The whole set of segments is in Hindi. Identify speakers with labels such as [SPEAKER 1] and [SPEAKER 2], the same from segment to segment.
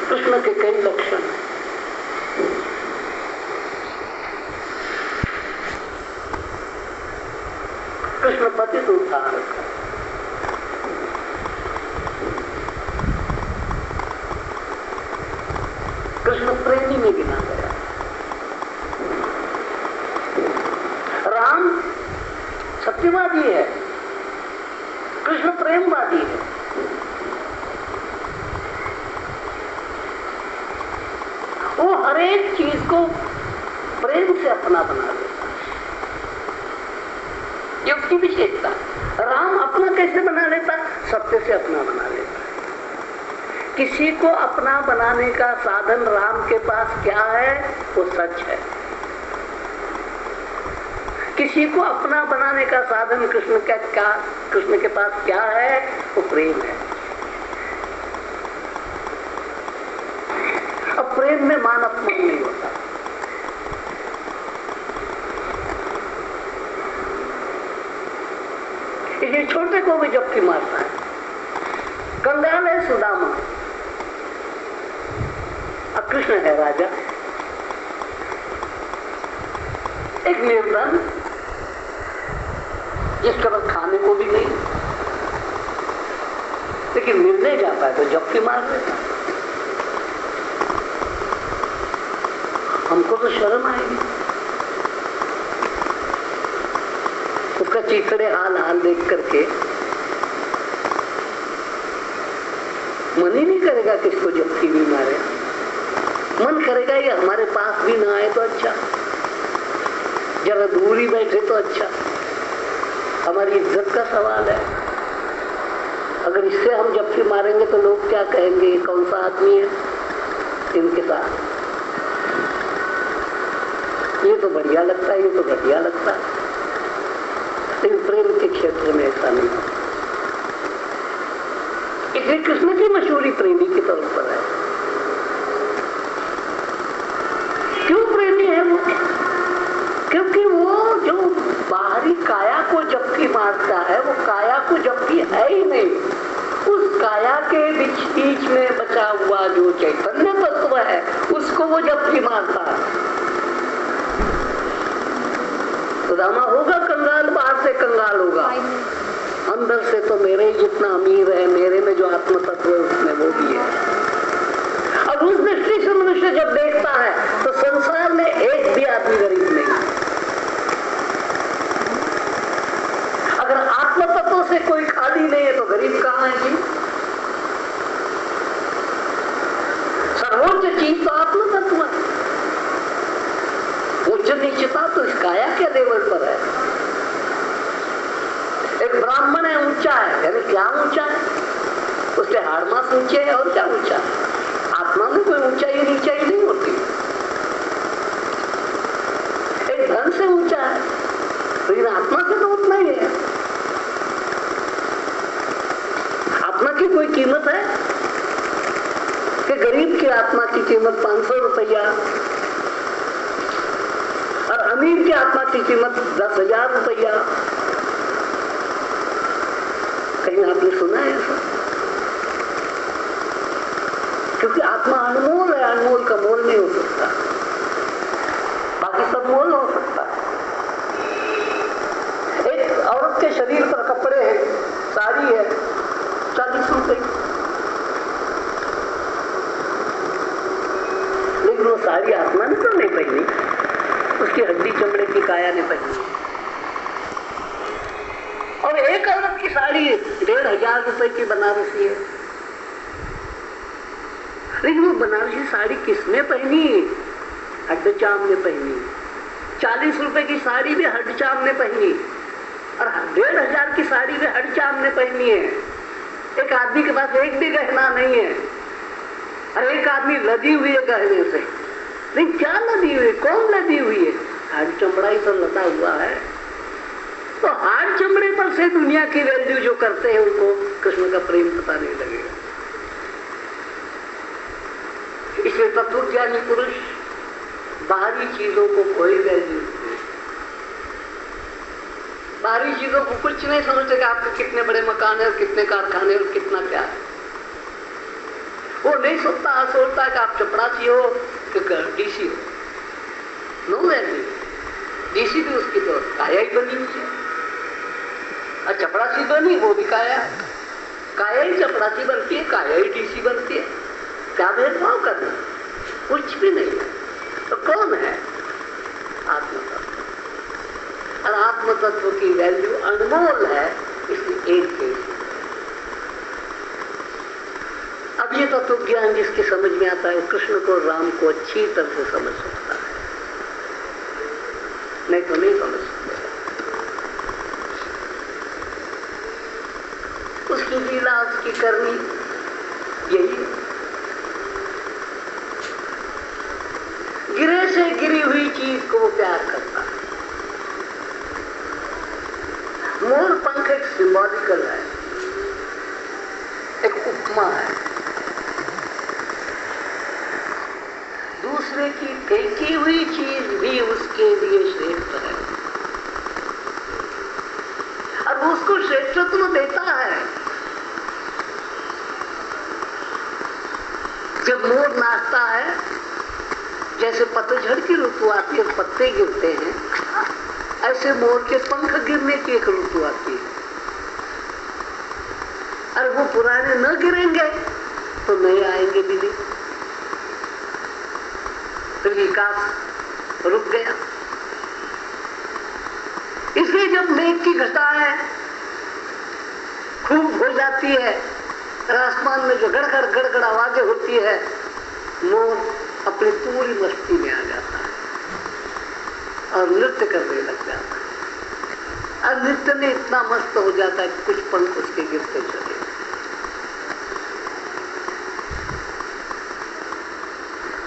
[SPEAKER 1] कृष्ण के कई लक्षण हैं। कृष्ण पतित उद्धारक है। कृष्ण प्रेमी में गिना गया। राम सत्यवादी है, कृष्ण प्रेमवादी है। वो हर एक चीज को प्रेम से अपना बना लेता है, ये उसकी विशेषता। राम अपना कैसे बना लेता? सत्य से अपना बना लेता। किसी को अपना बनाने का साधन राम के पास क्या है? वो सच है। किसी को अपना बनाने का साधन कृष्ण के पास क्या है? वो प्रेम है। अब प्रेम में मान अपमान नहीं होता। इसलिए छोटे को भी जबकि मारता है। कंगाल है सुदामा, अब कृष्ण है राजा। एक निर्धन जिसके पास खाने को भी नहीं, लेकिन मिलने जाता है तो जबकि मार देता। हमको तो शर्म आएगी। उसका चिथड़े हाल देख करके मन ही नहीं करेगा कि इसको जबकि भी मारे। मन करेगा ये हमारे पास भी ना आए तो अच्छा, जरा दूर ही बैठे तो अच्छा। हमारी इज्जत का सवाल है। अगर इससे हम जबकि मारेंगे तो लोग क्या कहेंगे, ये कौन सा आदमी है इनके साथ। ये तो बढ़िया लगता है, ये तो घटिया लगता है। लेकिन प्रेम के क्षेत्र में ऐसा नहीं है। इसलिए कृष्ण की मशहूरी प्रेमी की तौर पर है। क्यों प्रेमी है वो? क्योंकि वो जो बाहरी काया को जबकि मारता है, वो काया को जबकि है ही नहीं। उस काया के बीच में बचा हुआ जो चैतन्य तत्व है, उसको वो जबकि मारता है। सुदामा होगा कंगाल, बाहर से कंगाल होगा, अंदर से तो मेरे जितना अमीर है, मेरे में जो आत्म तत्व है उसमें वो भी है। अब उस दृष्टि से मनुष्य जब देखता है तो संसार में एक भी आदमी गरीब नहीं। अगर आत्म तत्व से कोई खाली नहीं है तो गरीब कहाँ है जी? सर्वोच्च चीज तो आत्म तत्व है। उच्च निश्चिता तो इस काया के लेवल पर है। एक ब्राह्मण है, ऊंचा है, यानी क्या ऊंचा है? उसके हाड़ मास ऊंचे है और क्या ऊंचा है? आत्मा में कोई ऊंचाई नीचाई नहीं होती। एक धन से ऊंचा है, लेकिन आत्मा से तो उतना ही है। आत्मा की कोई कीमत है कि गरीब की आत्मा की कीमत 500 रुपया और अमीर की आत्मा की कीमत 10,000 रुपया? कहीं आपने सुना है ऐसा? क्योंकि आत्मा अनमोल है, अनमोल का मोल नहीं हो सकता, बाकी सब मोल हो सकता है। एक औरत के शरीर पर कपड़े हैं, साड़ी है, 40 रुपए, लेकिन वो साड़ी आत्मा ने तो नहीं पहनी, उसकी हड्डी चमड़े की काया ने पहनी। और एक औरत की साड़ी 1,500 रुपए की बनारसी है, लेकिन वो बनारसी साड़ी किसने पहनी? हड्डचाम ने पहनी। 40 रुपए की साड़ी भी हड्डचाम ने पहनी और 1,500 की साड़ी भी हड्डचाम ने पहनी है। एक आदमी के पास एक भी गहना नहीं है और एक आदमी लदी हुई है गहने से। नहीं, क्या लदी हुई? कौन लदी हुई है? हाड़ चमड़ा ही तो लदा हुआ है। तो हाड़ चमड़े पर से दुनिया की वैल्यू जो करते हैं उनको कृष्ण का प्रेम पता नहीं लगेगा। इसलिए तत्वज्ञानी पुरुष बाहरी चीजों को कोई वैल्यू नहीं, बाहरी चीजों को कुछ नहीं समझते कि आपके कितने बड़े मकान है और कितने कारखाने और कितना क्या है। वो नहीं सोचता कि आप चपरासी हो कि डीसी हो। No value. डीसी भी उसकी तो काया ही बनी हुई है, और चपरासी बनी वो भी काया है। काया ही चपरासी बनती है, काया ही डीसी बनती है। क्या भेदभाव करना? कुछ भी नहीं है। तो कौन है? आत्मतत्व। और आत्मतत्व की वैल्यू अनमोल है, इसलिए एक केस। अब ये तत्व ज्ञान जिसके समझ में आता है, कृष्ण को राम को अच्छी तरह से समझ सकता है, नहीं तो नहीं समझ सकते। उसकी लीला, उसकी करनी यही है। गिरे से गिरी हुई चीज को वो प्यार करता है। मोर पंख एक सिंबॉलिकल है, एक उपमा है। दूसरे की फेंकी हुई चीज भी उसके लिए श्रेष्ठ है, और वो उसको श्रेष्ठत्व देता है। जब मोर नाचता है, जैसे पतझड़ की ऋतु आती है, पत्ते गिरते हैं, ऐसे मोर के पंख गिरने की एक ऋतु आती है। और वो पुराने न गिरेंगे तो नए आएंगे भी नहीं, फिर विकास रुक गया। इसलिए जब मेघ की घटाएं खूब हो जाती है, आसमान में जो गड़गड़ गड़गड़ आवाजें होती है, मोर अपनी पूरी मस्ती में आ जाता है और नृत्य करने लग जाता है। और नृत्य में इतना मस्त हो जाता है कि कुछ पंख उसके गिरते चले।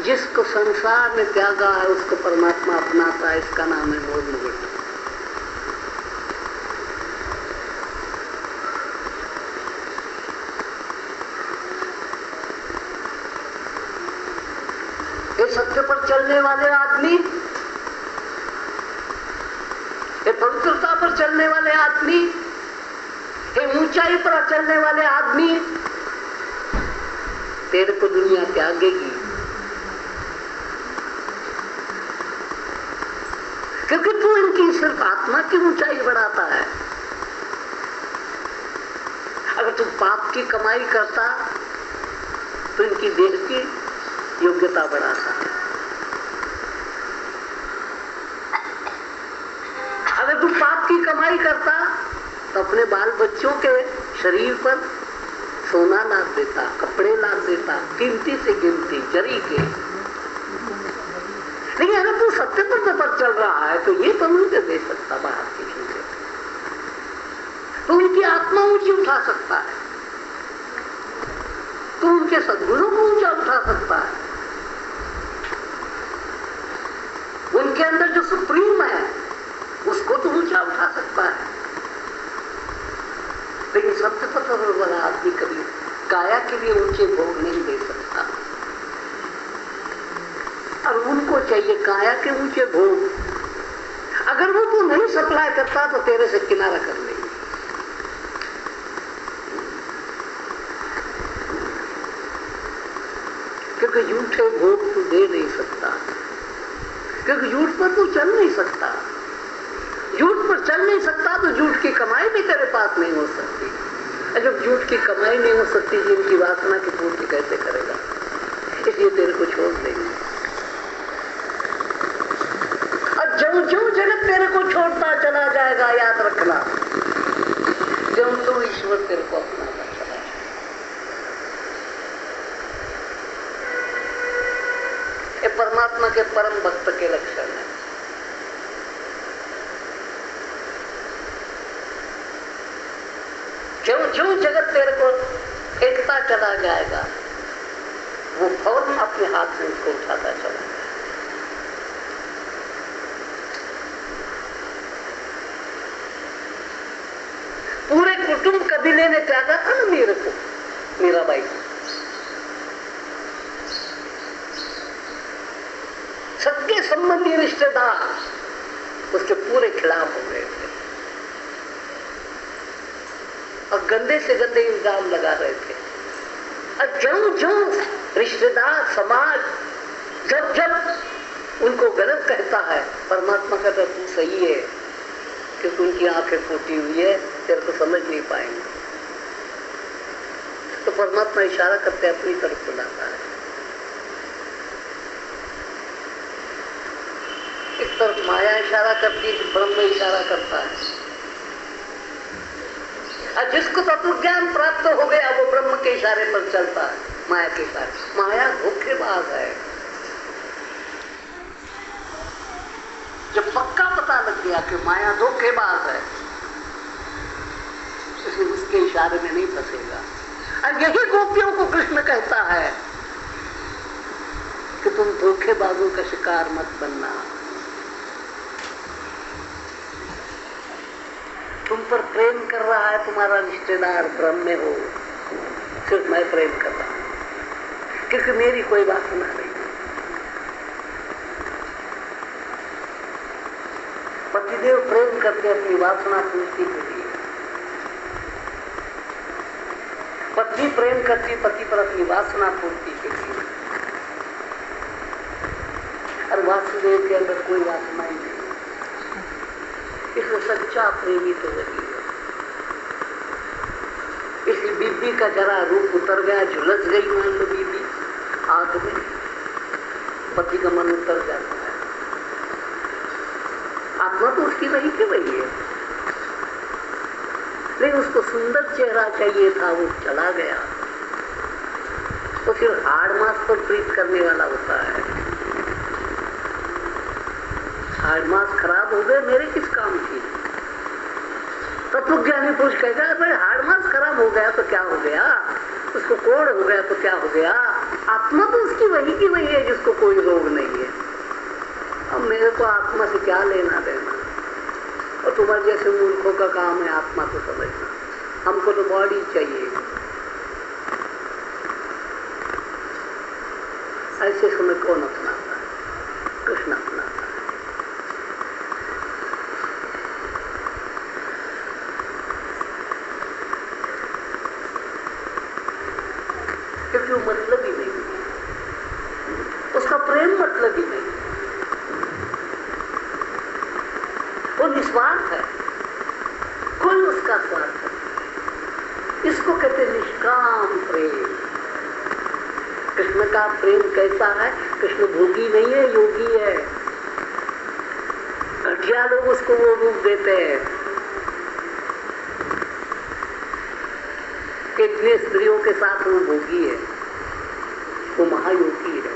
[SPEAKER 1] जिसको संसार में त्यागा है उसको परमात्मा अपनाता है, इसका नाम है मोर मुकुट। ये सत्य पर चलने वाले आदमी, ये पवित्रता पर चलने वाले आदमी, ये ऊंचाई पर चलने वाले आदमी, तेरे को दुनिया त्यागेगी, क्योंकि तू इनकी सिर्फ आत्मा की ऊंचाई बढ़ाता है। अगर तू पाप की कमाई करता तो इनकी देह की योग्यता बढ़ाता है। अगर तू पाप की कमाई करता तो अपने बाल बच्चों के शरीर पर सोना लाद देता, कपड़े लाद देता, कीमती से कीमती जरी के। लेकिन अगर तू सत्य पर चल रहा है तो ये तो नहीं दे सकता बाहर की चीजें, तो उनकी आत्मा ऊंची उठा सकता है, तो उनके सद्गुणों को ऊंचा उठा सकता है। उनके अंदर जो सुप्रीम है उसको तो ऊंचा उठा सकता है। लेकिन सत्य पर वाला आदमी कभी काया के लिए ऊंचे भोग नहीं दे सकता, और उनको चाहिए काया के ऊंचे भोग। अगर वो तू नहीं सप्लाई करता तो तेरे से किनारा कर लेंगे। क्योंकि झूठे भोग तू दे नहीं सकता, क्योंकि झूठ पर तू चल नहीं सकता। झूठ पर चल नहीं सकता तो झूठ की कमाई भी तेरे पास नहीं हो सकती। जब झूठ की कमाई नहीं हो सकती, जिनकी वासना की पूर्ति कैसे करेगा? इसलिए तेरे को छोड़ देंगे। और जो जगत तेरे को छोड़ता चला जाएगा, याद रखना, जो ईश्वर तेरे को अपनाता चला जाएगा। ये परमात्मा के परम भक्त के लक्षण है। जो जगत तेरे को एकता चला जाएगा, वो फौरन अपने हाथ से उसको उठाता चला जाएगा। पूरे कुटुंब कबीले ने त्यागा था ना मेरे को, मीराबाई को। सबके संबंधी रिश्तेदार उसके पूरे खिलाफ हो गए थे और गंदे से गंदे इल्जाम लगा रहे थे। और जो रिश्तेदार समाज जब जब उनको गलत कहता है, परमात्मा कहता है तू सही है, क्योंकि उनकी आंखें फूटी हुई है, तेरे को समझ नहीं पाएंगे। तो परमात्मा इशारा करते अपनी तरफ बुलाता है। इस तरफ माया इशारा करती है, ब्रह्म इशारा करता है। और जिसको तत्व ज्ञान प्राप्त हो गया वो ब्रह्म के इशारे पर चलता है, माया के इशारे। माया धोखेबाज है। जब पक्का पता लग गया कि माया धोखेबाज है, इसलिए उसके इशारे में नहीं फंसेगा। और यही गोपियों को कृष्ण कहता है कि तुम धोखेबाजों का शिकार मत बनना। तुम पर प्रेम कर रहा है तुम्हारा रिश्तेदार, भ्रम में हो, सिर्फ मैं प्रेम कर रहा हूं, क्योंकि मेरी कोई वासना नहीं। पतिदेव प्रेम करते अपनी वासना पूर्ति के लिए, पत्नी प्रेम करती पति पर अपनी वासना पूर्ति के लिए। और वासुदेव के अंदर कोई वासना ही नहीं, इसलिए सच्चा प्रेमी तो वही है। इसलिए बीबी का जरा रूप उतर गया, झुलस गई मान लो बीबी आग में, पति का मन उतर जाता है। आत्मा तो उसकी वही की वही है, लेकिन उसको सुंदर चेहरा चाहिए था, वो चला गया। तो फिर हाड़ मास पर प्रीत करने वाला होता है। हाड़ मास खराब हो गए, मेरे किस काम की? तत्वज्ञानी पुरुष कहेगा भाई हाड़ मास खराब हो गया तो क्या हो गया, उसको कोढ़ हो गया तो क्या हो गया, आत्मा तो उसकी वही की वही है जिसको कोई रोग नहीं है। अब मेरे को आत्मा से क्या लेना देना, और तुम्हारे जैसे मूर्खों का काम है आत्मा को समझना। हमको तो बॉडी चाहिए। ऐसे समय कौन अपनाता है? कृष्ण अपनाता है। क्योंकि वो मतलब ही नहीं, उसका प्रेम मतलब ही नहीं, वो निस्वार्थ है, कोई उसका स्वार्थ है। इसको कहते निष्काम प्रेम। कृष्ण का प्रेम कैसा है? कृष्ण भोगी नहीं है, योगी है। घटिया लोग उसको वो रूप देते हैं, कितने स्त्रियों के साथ वो भोगी है, वो महायोगी है,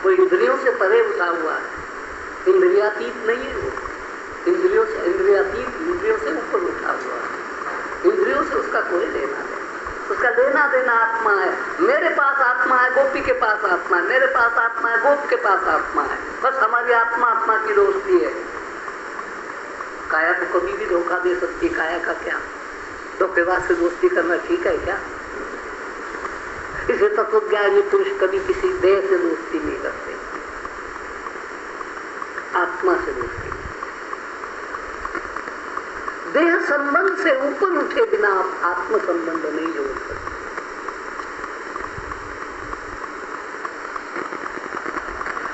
[SPEAKER 1] वो इंद्रियों से परे उठा हुआ है, इंद्रियातीत नहीं है वो, इंद्रियों से ऊपर उठा हुआ है। इंद्रियों से उसका कोई लेना नहीं, उसका लेना देना आत्मा है। मेरे पास आत्मा है, गोपी के पास आत्मा है, मेरे पास आत्मा है, गोप के पास आत्मा है। बस हमारी आत्मा आत्मा की दोस्ती है। काया तो कभी भी धोखा दे सकती, काया का क्या? धोखेबाज से दोस्ती करना ठीक है क्या? इसे तत्वज्ञानी पुरुष कभी किसी देह से दोस्ती नहीं करते, आत्मा से दोस्ती। देह संबंध से ऊपर उठे बिना आप आत्म संबंध नहीं जोड़ सकते।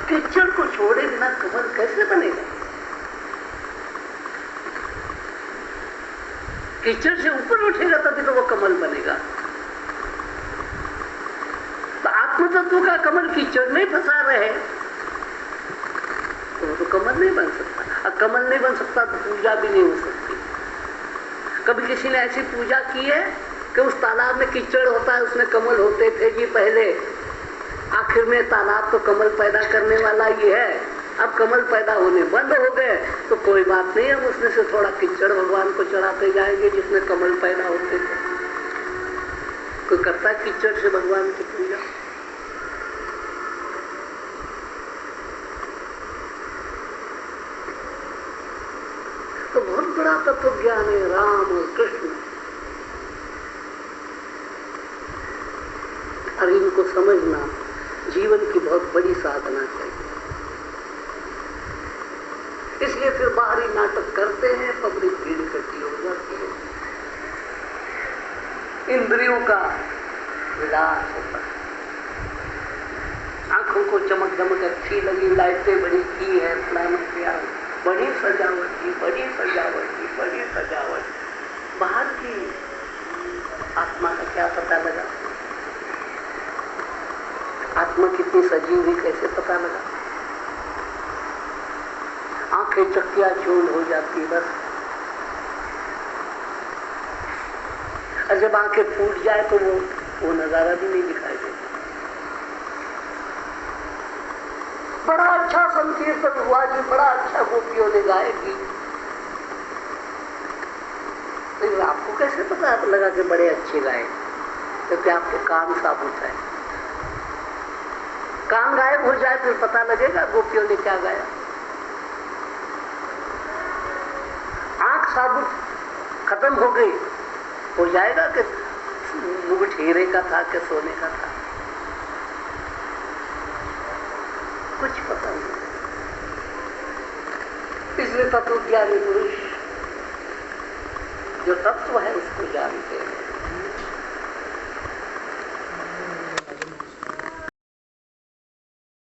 [SPEAKER 1] कीचड़ को छोड़े बिना कमल कैसे बनेगा? कीचड़ से ऊपर उठेगा तभी तो वो कमल बनेगा। तो आत्म तत्व का कमल कीचड़ में फंसा रहे तो वो तो कमल नहीं बन सकता। अब कमल नहीं बन सकता तो पूजा भी नहीं हो सकती। कभी किसी ने ऐसी पूजा की है कि उस तालाब में कीचड़ होता है, उसमें कमल होते थे जी पहले, आखिर में तालाब तो कमल पैदा करने वाला ही है, अब कमल पैदा होने बंद हो गए तो कोई बात नहीं, हम उसमें से थोड़ा कीचड़ भगवान को चढ़ाते जाएंगे जिसमें कमल पैदा होते थे। कोई करता है कीचड़ से भगवान की पूजा? तो बहुत बड़ा तत्व ज्ञान है राम और कृष्ण, और इनको समझना जीवन की बहुत बड़ी साधना चाहिए। इसलिए फिर बाहरी नाटक करते हैं, पब्लिक भीड़ इकट्ठी हो जाती है। इंद्रियों का विलास होता है। आंखों को चमक दमक अच्छी लगी, लाइटें बड़ी की है, फलाना किया, बड़ी सजावट की, बड़ी सजावट की, बड़ी सजावट। बाहर की आत्मा का क्या पता लगा? आत्मा कितनी सजी हुई कैसे पता लगा? आंखें चक्किया चूर हो जाती बस। और जब आंखें फूट जाए तो वो नजारा भी नहीं दिखाई देता। बड़ा अच्छा संकीर्तन हुआ जी, बड़ा अच्छा गोपियों ने गाए गीत, लेकिन आपको कैसे पता लगा कि बड़े अच्छे गाए? क्योंकि आपके कान साबुत है। कान गायब हो जाए फिर पता लगेगा गोपियों ने क्या गाया। आंख साबुत खत्म हो गई, हो जाएगा कि मुकुट हीरे का था कि सोने का था? कुछ पता नहीं। इसलिए तत्वज्ञानी पुरुष जो तत्व है उसको जानते हैं।